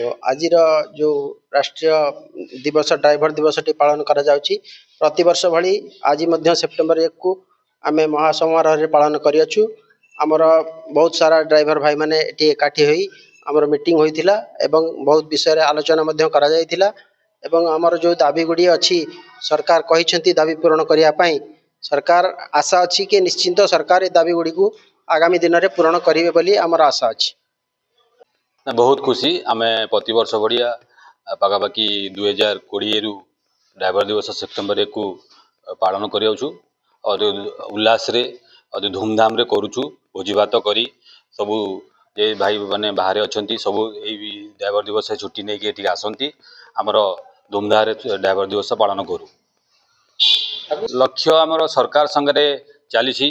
आज जो राष्ट्रीय दिवस ड्राइवर दिवस टी पालन करा जाउची प्रति वर्ष भली आज सेप्टेम्बर 1 को आम महासमारोह पालन करियछु। आमर बहुत सारा ड्राइवर भाई माने एटी एकाठी होई आमर मीटिंग होइथिला एवं बहुत विषय आलोचना मध्य करा जाइथिला एवं आमर जो दाबी गुडी अछि सरकार कहिसेंती दाबी पूरण करिया पई सरकार आशा अछि कि निश्चिंत सरकार ए दाबी गुडी को आगामी दिन में पूरण करिवे बोली आमर आशा अछि। बहुत खुशी आम प्रत वर्ष बढ़िया पाखापाखि 2020 रु ड्राइवर दिवस सेप्टेम्बर 1 को पालन करूँ और उल्लास रे और धूमधाम रे करूँ भोजी भात करी सबू जे भाई मैंने बाहर अच्छा सबू ड्राइवर दिवस छुट्टी नहीं कि आसती आमर धूमधाम ड्राइवर दिवस पालन करूँ। लक्ष्य आमर सरकार संगे चली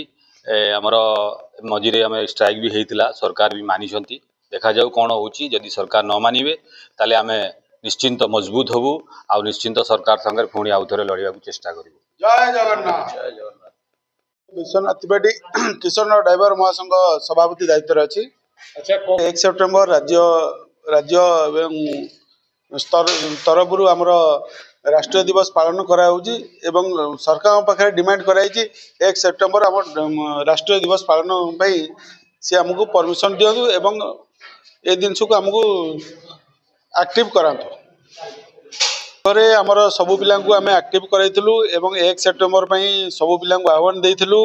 आमर मझे आम स्ट्राइक भी होता सरकार भी मानी देखा जाऊ कौन होची जदि सरकार न मानिबे ताले आमे निश्चिंत मजबूत होबू आ निश्चिंत सरकार संगे पुणी आउ थे लड़िया चेष्टा करूँ। जय जगन्नाथ। जय जगन्नाथ। विश्वनाथ त्रिपाठी किशन ड्राइवर महासंघ सभापति दायित्व अच्छी। अच्छा 1 सेप्टेम्बर राज्य एवं स्तर तरफ आमर राष्ट्रीय दिवस पालन कराऊँगी एवं सरकार पाखे डिमांड कराई 1 सेप्टेम्बर आम राष्ट्रीय दिवस पालन सी आमको परमिशन दिंतु एवं ए जिनस को आमको एक्टिव करातु आमर सबू पिला आम एक्टिव कराइलु एवं 1 सेप्टेम्बर सबू पिला आह्वान देलु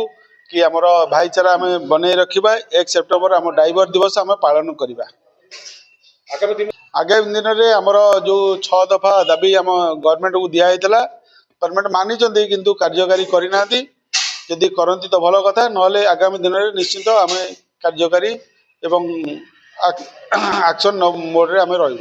कि आमर भाईचारा आम बन रखा 1 सेप्टेम्बर आम ड्राइवर दिवस आम पालन करवा। आगामी दिन में आमर जो 6 दफा दाबी आम गवर्नमेंट को दिखाई गवर्नमेंट मानी किंतु कार्यकारी करना जदि करती तो भल कथा ना आगामी दिन में निश्चिंत आम कार्यकारी एवं एक्शन मोड रे आम रही।